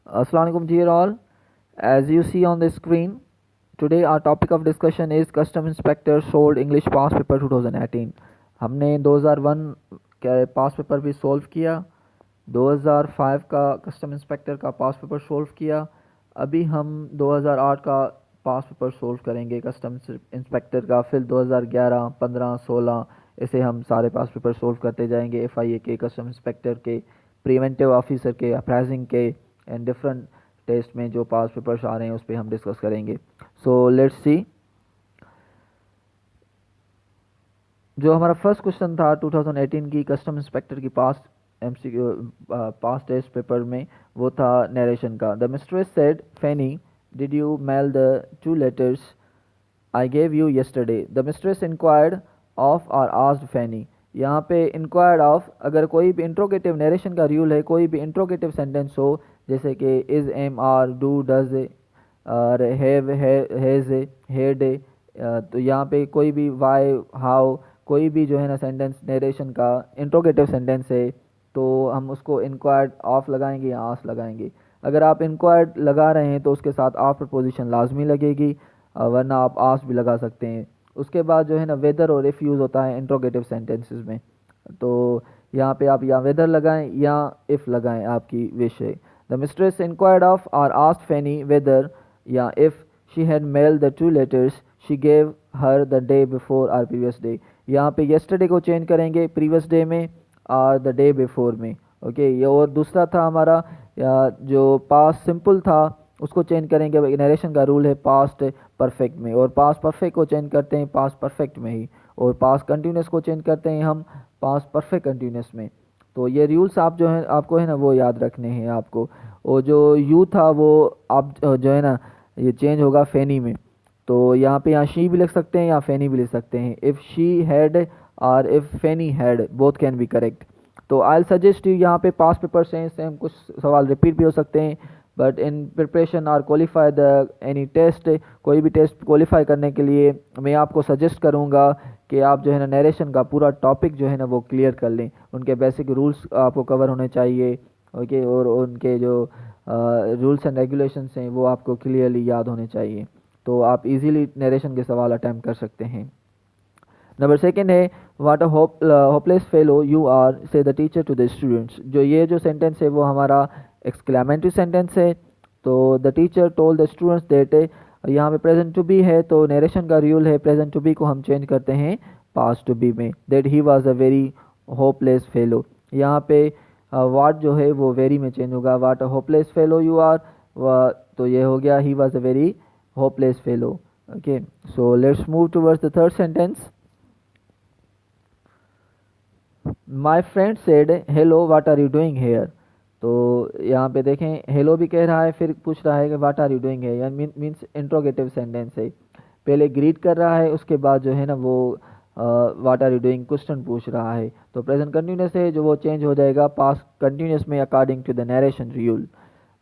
Assalamu alaikum dear all. As you see on the screen, today our topic of discussion is Custom Inspector Sold English Past Paper 2018. हमने 2001 के पास paper भी solve किया, 2005 का custom inspector का पास paper solve किया, अभी हम 2008 का पास पेपर सॉल्व करेंगे कस्टम इंस्पेक्टर का, फिर 2011, 15, 16 ऐसे हम सारे पास पेपर सॉल्व करते जाएंगे। FIA के, कस्टम इंस्पेक्टर के, प्रिवेंटिव ऑफिसर के, अप्राइजिंग के एंड डिफरेंट टेस्ट में जो पास पेपर्स आ रहे हैं उस पर हम डिस्कस करेंगे। So let's see. जो हमारा फर्स्ट क्वेश्चन था 2018 की कस्टम इंस्पेक्टर की पास MCQ पास टेस्ट पेपर में, वो था नरेशन का। The mistress said, Fanny, did you mail the 2 letters I gave you yesterday? The mistress inquired of or asked Fanny. यहाँ पे इंक्वायर्ड ऑफ, अगर कोई भी इंट्रोगेटिव नरेशन का रूल है, कोई भी इंट्रोगेटिव सेंटेंस हो जैसे कि is, am, are, do, does और हैव, हैज, हेड, तो यहाँ पे कोई भी वाई, हाउ, कोई भी जो है ना सेंटेंस नरेशन का इंट्रोगेटिव सेंटेंस है तो हम उसको इंक्वायर्ड ऑफ लगाएंगे या आस्क लगाएंगे। अगर आप इंक्वायर्ड लगा रहे हैं तो उसके साथ ऑफ प्रपोजिशन लाजमी लगेगी, वरना आप आस्क भी लगा सकते हैं। उसके बाद जो है ना वेदर और इफ़ यूज़ होता है इंट्रोगेटिव सेंटेंसेस में, तो यहाँ पे आप या वेदर लगाएं या इफ़ लगाएं, आपकी विश है। The mistress inquired of or asked Fanny whether या if she had mailed the 2 letters she gave her the day before or previous day. यहाँ पे येस्टरडे को चेंज करेंगे प्रीवियस डे में और द डे बिफोर में। Okay, ये और दूसरा था हमारा जो पास्ट सिंपल था उसको चेंज करेंगे। नरेशन का रूल है पास्ट परफेक्ट में, और पास्ट परफेक्ट को चेंज करते हैं पास्ट परफेक्ट में ही, और पास्ट कंटिन्यूस को चेंज करते हैं हम पास्ट परफेक्ट कंटिन्यूस में। तो ये रूल्स आप जो है आपको है ना वो याद रखने हैं आपको। और जो यू था वो आप जो है ना ये चेंज होगा फैनी में, तो यहाँ पे यहाँ शी भी लिख सकते हैं या फैनी भी लिख सकते हैं। इफ़ शी हैड और if Fanny had, both can be correct. तो आई सजेस्ट यू, यहाँ पे पास पेपर्स हैं, सेम कुछ सवाल रिपीट भी हो सकते हैं, बट इन प्रिपरेशन और क्वालिफाई द एनी टेस्ट, कोई भी टेस्ट क्वालिफाई करने के लिए मैं आपको सजेस्ट करूँगा कि आप जो है ना नरेशन का पूरा टॉपिक जो है ना वो क्लियर कर लें। उनके बेसिक रूल्स आपको कवर होने चाहिए, ओके, और उनके जो रूल्स एंड रेगुलेशंस हैं वो आपको क्लियरली याद होने चाहिए, तो आप इजीली नरेशन के सवाल अटैम्प्ट कर सकते हैं। नंबर सेकेंड है, what a hopeless fellow you are say the teacher to the students. जो ये जो सेंटेंस है वो हमारा एक्सक्लेमेटरी सेंटेंस है। तो the teacher told the students that, यहाँ पे प्रेजेंट टू बी है तो नरेशन का रूल है प्रेजेंट टू बी को हम चेंज करते हैं पास्ट टू बी में। That he was a very hopeless fellow, यहाँ पे वाट जो है वो वेरी में चेंज होगा। What a hopeless fellow you are, तो ये हो गया he was a very hopeless fellow. Okay, so let's move towards the third sentence. My friend said, hello, what are you doing here? तो यहाँ पे देखें हेलो भी कह रहा है, फिर पूछ रहा है कि व्हाट आर यू डूइंग है, या मीन्स इंट्रोगेटिव सेंटेंस है। पहले ग्रीट कर रहा है, उसके बाद जो है ना वो what are you doing question पूछ रहा है। तो प्रेजेंट कंटिन्यूस है जो वो चेंज हो जाएगा पास्ट कंटिन्यूस में according to the narration rule.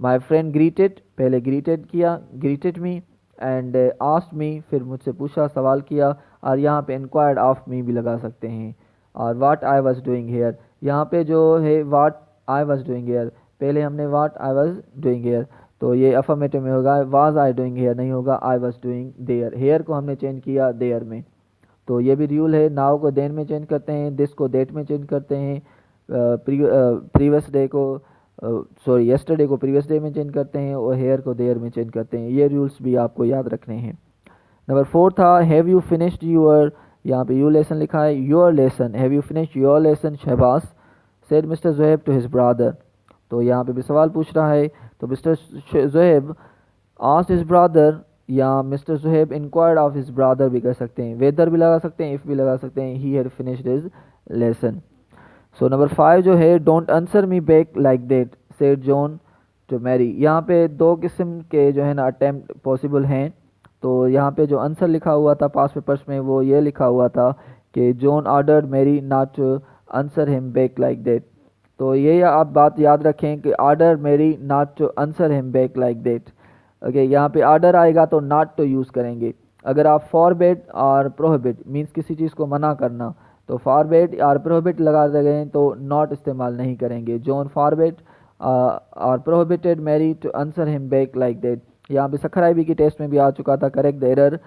My friend greeted, पहले ग्रीटेड किया, greeted me and asked me, फिर मुझसे पूछा, सवाल किया, और यहाँ पे इंक्वायर्ड ऑफ मी भी लगा सकते हैं। और what I was doing here, यहाँ पे जो है what I was doing here, पहले हमने what I was doing here, तो ये अफर्मेटिव में होगा, वाज आई डूइंग हेयर नहीं होगा, I was doing there. Here को हमने चेंज किया देयर में, तो ये भी रूल है। नाउ को देन में चेंज करते हैं, दिस को डेट में चेंज करते हैं, प्रीवियस डे को सॉरी येस्टरडे को प्रीवियस डे में चेंज करते हैं, और हेयर को देयर में चेंज करते हैं। ये रूल्स भी आपको याद रखने हैं। नंबर 4 था, हैव यू फिनिश्ड योर, यहाँ पे यू लेसन लिखा है, your lesson, have you finished your lesson Shahbaz said mister Zuhaib to his brother. तो यहाँ पे भी सवाल पूछ रहा है, तो mister Zuhaib asked his brother, या mister Zuhaib inquired of his brother भी कर सकते हैं, वेदर भी लगा सकते हैं, इफ़ भी लगा सकते हैं, he had finished his lesson. So number 5 जो है, don't answer me back like that said John to Mary. यहाँ पे 2 किस्म के जो है ना अटैम्प्ट पॉसिबल हैं। तो यहाँ पे जो आंसर लिखा हुआ था पास पेपर्स में वो ये लिखा हुआ था कि John ordered Mary not to answer him back like that. तो ये आप बात याद रखें कि order Mary not to answer him back like that. Okay, यहाँ पे ऑर्डर आएगा तो नॉट टू यूज़ करेंगे। अगर आप फॉरबिड और प्रोहिबिट मीन्स किसी चीज़ को मना करना, तो फॉरबिड और प्रोहिबिट लगा गए तो नॉट इस्तेमाल नहीं करेंगे। John forbid or prohibited Mary to answer him back like that. यहाँ पे सखराइबी की टेस्ट में भी आ चुका था करेक्ट द एरर,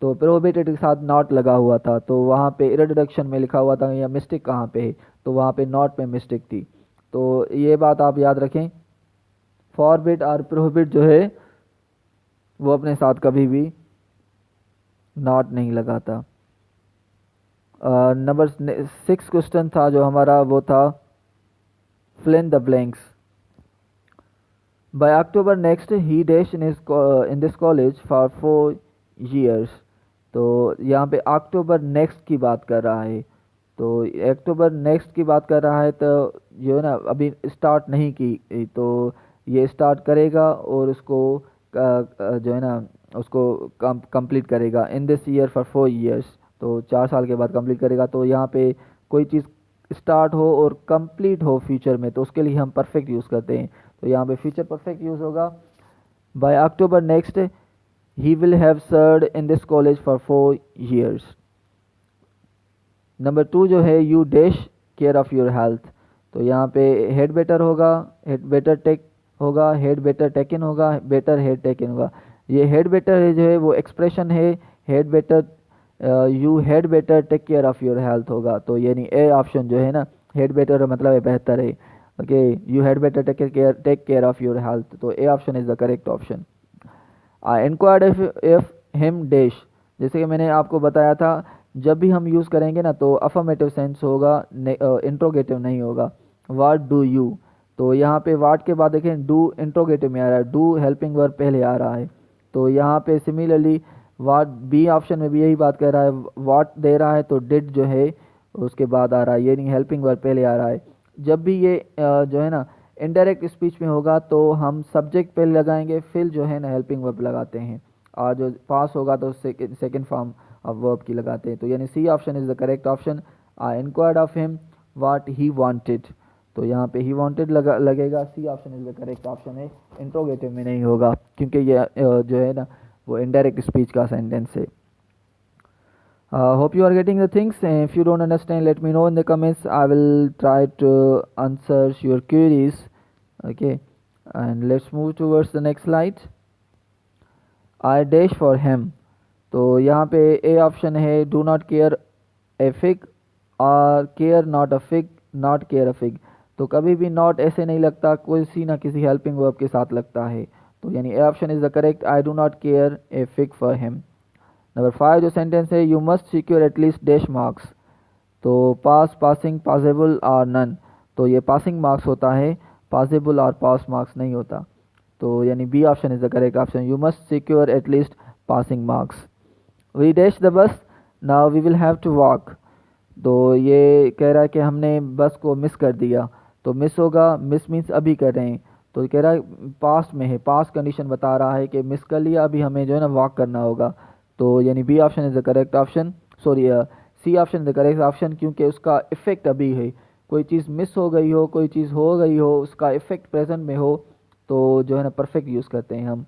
तो प्रोहिबिटेड के साथ नॉट लगा हुआ था, तो वहाँ पे एरर डिडक्शन में लिखा हुआ था या मिस्टेक कहाँ पे है, तो वहाँ पे नॉट में मिस्टेक थी। तो ये बात आप याद रखें, फॉरबिड और प्रोहिबिट जो है वो अपने साथ कभी भी नॉट नहीं लगाता। नंबर 6 क्वेश्चन था जो हमारा, वो था fill in the blanks. By October next he dash in this college for 4 years। तो यहाँ पे अक्टूबर नेक्स्ट की बात कर रहा है, तो अक्टूबर नेक्स्ट की बात कर रहा है, तो जो है ना अभी स्टार्ट नहीं की, तो ये स्टार्ट करेगा और उसको जो है ना उसको कंप्लीट करेगा in this year for 4 years, तो 4 साल के बाद कंप्लीट करेगा। तो यहाँ पे कोई चीज़ स्टार्ट हो और कंप्लीट हो फ्यूचर में, तो उसके लिए हम परफेक्ट यूज़ करते हैं, तो यहाँ पे फ्यूचर परफेक्ट यूज़ होगा। By October next he will have served in this college for 4 years। Number 2 जो है you dash care of your health, तो यहाँ पे हेड बेटर होगा, हेड बेटर टेक होगा, हेड बेटर टेकन होगा, बेटर हेड टेकन होगा। ये हेड बेटर है जो है वो एक्सप्रेशन है, had better you had better take care of your health होगा, तो यानी ए ऑप्शन जो है ना, हेड बेटर मतलब है बेहतर है, okay, you had better take care of your health, तो A option is the correct option. I inquired if him dash, जैसे कि मैंने आपको बताया था जब भी हम यूज़ करेंगे ना तो अफर्मेटिव सेंस होगा, इंट्रोगेटिव नहीं होगा। व्हाट डू यू, तो यहाँ पे व्हाट के बाद देखें डू इंट्रोगेटिव में आ रहा है, डू हेल्पिंग वर्ब पहले आ रहा है, तो यहाँ पे सिमिलरली व्हाट बी ऑप्शन में भी यही बात कह रहा है, व्हाट दे रहा है तो डिड जो है उसके बाद आ रहा है, ये नहीं हेल्पिंग वर्ब पहले आ रहा है। जब भी ये जो है ना इनडायरेक्ट स्पीच में होगा तो हम सब्जेक्ट पहले लगाएंगे, फिर जो है ना हेल्पिंग वर्ब लगाते हैं, और जो पास होगा तो सेकेंड फॉर्म ऑफ वर्ब की लगाते हैं, तो यानी C option is the correct option. I inquired of him what he wanted, तो यहाँ पे ही वांटेड लगेगा, C option is the correct option है, इंट्रोगेटिव में नहीं होगा क्योंकि ये जो है ना वो इनडायरेक्ट स्पीच का सेंटेंस है। Hope you are getting the things. If you don't understand, let me know in the comments. I will try to answer your queries. Okay, and let's move towards the next slide. I dash for him. तो यहाँ पे A option है do not care a fig और care not a fig, not care a fig। तो कभी भी not ऐसे नहीं लगता, किसी ना किसी हेल्पिंग वर्ब के साथ लगता है, तो यानी ए option is the correct. I do not care A fig for him. Number 5 जो सेंटेंस है you must secure at least dash marks, तो पास, पासिंग, पासेबल और नन, तो ये पासिंग मार्क्स होता है, पासेबल और पास मार्क्स नहीं होता, तो यानी B option is the correct option, you must secure at least passing marks. We dash the bus, now we will have to walk, तो ये कह रहा है कि हमने बस को मिस कर दिया, तो मिस होगा, मिस मीन्स अभी कर रहे हैं, तो कह रहा है पास्ट में है, पास्ट कंडीशन बता रहा है कि मिस कर लिया, अभी हमें जो है ना वॉक करना होगा, तो यानी B option is the correct option, sorry C option is the correct option, क्योंकि उसका इफेक्ट अभी है, कोई चीज़ मिस हो गई हो, कोई चीज़ हो गई हो, उसका इफेक्ट प्रेजेंट में हो, तो जो है ना परफेक्ट यूज़ करते हैं हम।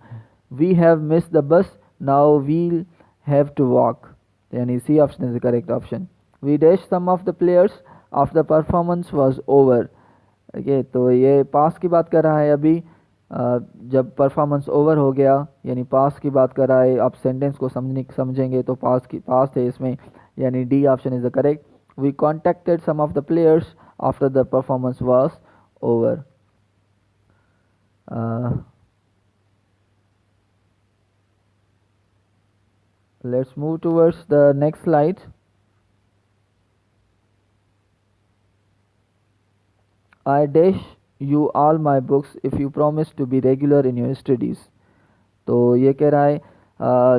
We have miss the bus, now we'll have to walk, यानी C option is the correct option. We dash some of the players of the performance was over, okay, तो ये पास की बात कर रहा है अभी, जब परफॉर्मेंस ओवर हो गया यानी पास की बात कर रहा है, आप सेंटेंस को समझेंगे तो पास है इसमें, यानी D option is the correct. We contacted some of the players after the performance was over. Let's move towards the next slide. I dash you all my books if you promise to be regular in your studies। तो ये कह रहा है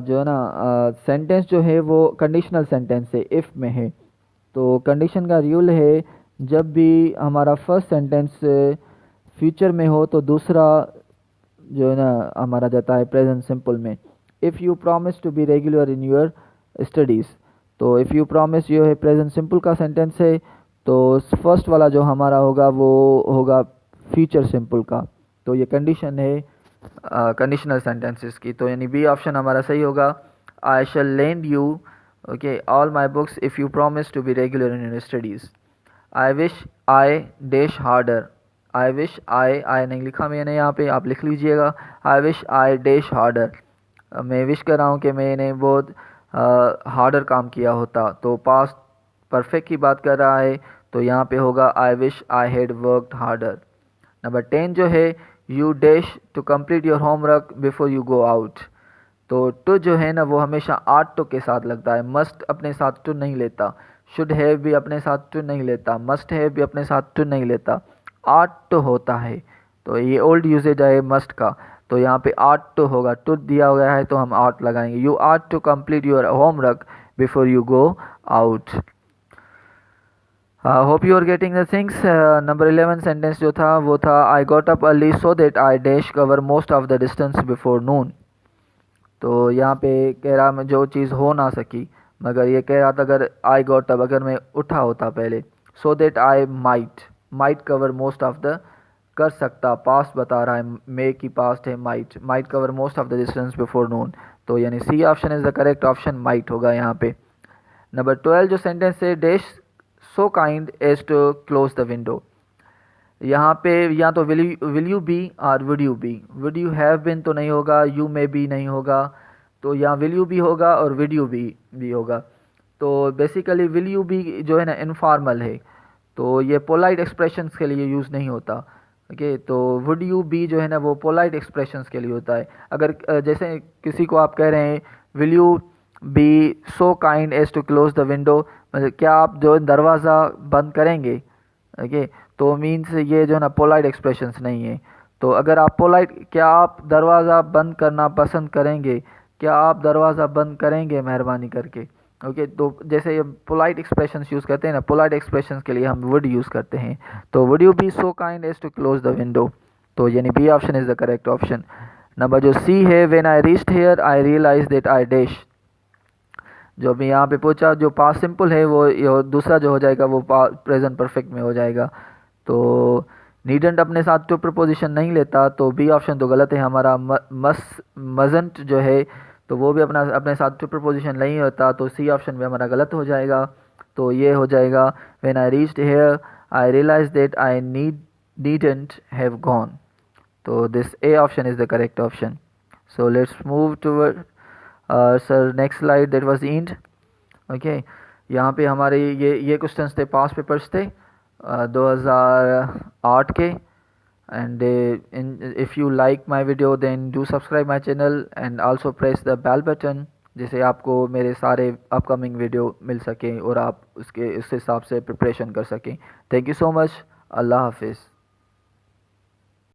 जो है ना sentence जो है वो कंडीशनल सेंटेंस है, इफ़ में है, तो कंडीशन का रूल है जब भी हमारा फर्स्ट सेंटेंस फ्यूचर में हो तो दूसरा जो है ना हमारा जाता है प्रेजेंट सिंपल में। If you promise to be regular in your studies, तो इफ़ यू प्रॉमिस जो है प्रेजेंट सिंपल का सेंटेंस है, तो फर्स्ट वाला जो हमारा होगा वो होगा फ्यूचर सिंपल का, तो ये कंडीशन है कंडीशनल सेंटेंसेस की, तो यानी बी ऑप्शन हमारा सही होगा। I shall lend you okay all my books if you promise to be regular in your studies. I wish I dash harder, I wish I नहीं लिखा मैंने यहाँ पे, आप लिख लीजिएगा। I wish I dash harder, मैं विश कर रहा हूँ कि मैंने बहुत हार्डर काम किया होता। तो पास्ट परफेक्ट की बात कर रहा है, तो यहाँ पे होगा I wish I had worked harder. Number 10 जो है, you dash to complete your homework before you go out. तो टू जो है ना वो हमेशा आर्ट टू के साथ लगता है, मस्ट अपने साथ टू नहीं लेता। शुड हैव भी अपने साथ टू नहीं लेता, मस्ट हैव भी अपने साथ टू नहीं लेता, आर्ट टू होता है। तो ये ओल्ड यूजेज है मस्ट का, तो यहाँ पे आर्ट टू होगा, टू दिया गया है तो हम आर्ट लगाएंगे। You ought to complete your homework before you go out. Hope you are getting the things. Number 11 sentence जो था वो था I got up early so that I dash cover most of the distance before noon. तो यहाँ पे कह रहा मैं जो चीज़ हो ना सकी, मगर ये कह रहा था अगर आई गॉट अप, अगर मैं उठा होता पहले, सो that I might cover most of the, कर सकता, पास्ट बता रहा है, मे की पास्ट है might cover most of the distance before noon. तो यानी C option is the correct option, might होगा यहाँ पे। नंबर 12 जो सेंटेंस है, dash so kind as to close the window. यहाँ पे या तो विल यू बी और वुड यू हैव बिन तो नहीं होगा, यू मे बी नहीं होगा, तो यहाँ विल यू बी होगा और विड यू बी होगा। तो बेसिकली विल यू बी जो है ना इनफॉर्मल है, तो ये पोलाइट एक्सप्रेशंस के लिए यूज़ नहीं होता। ओके, तो वुड यू बी जो है ना वो पोलाइट एक्सप्रेशंस के लिए होता है। अगर जैसे किसी को आप कह रहे हैं will you be so kind as to close the window, मतलब क्या आप जो दरवाज़ा बंद करेंगे, ओके, तो मीन्स ये जो है ना पोलाइट एक्सप्रेशंस नहीं है। तो अगर आप पोलाइट, क्या आप दरवाज़ा बंद करना पसंद करेंगे, क्या आप दरवाज़ा बंद करेंगे मेहरबानी करके, ओके। तो जैसे ये पोलाइट एक्सप्रेशंस यूज़ करते हैं ना, पोलाइट एक्सप्रेशंस के लिए हम वुड यूज़ करते हैं। तो would you be so kind as to close the window, तो यानी B option is the correct option. Number जो सी है, when I reached here I realise that I dash. जो अभी यहाँ पे पूछा, जो पास्ट सिंपल है वो दूसरा जो हो जाएगा वो प्रेजेंट परफेक्ट में हो जाएगा। तो नीडेंट अपने साथ टू प्रपोजिशन नहीं लेता, तो बी ऑप्शन तो गलत है हमारा। मजंट जो है तो वो भी अपने साथ टू प्रपोजिशन नहीं होता, तो सी ऑप्शन भी हमारा गलत हो जाएगा। तो ये हो जाएगा when I reached here I realise that I needn't have gone. तो this A option is the correct option. So let's move towards our next slide, that was end. Okay, यहाँ पे हमारे ये क्वेश्चंस थे, पास्ट पेपर्स थे 2008 के। And if you like my video then do subscribe my channel and also press the bell button, जिससे आपको मेरे सारे अपकमिंग वीडियो मिल सकें और आप उस हिसाब से प्रिपरेशन कर सकें। थैंक यू सो मच, अल्लाह हाफिज़।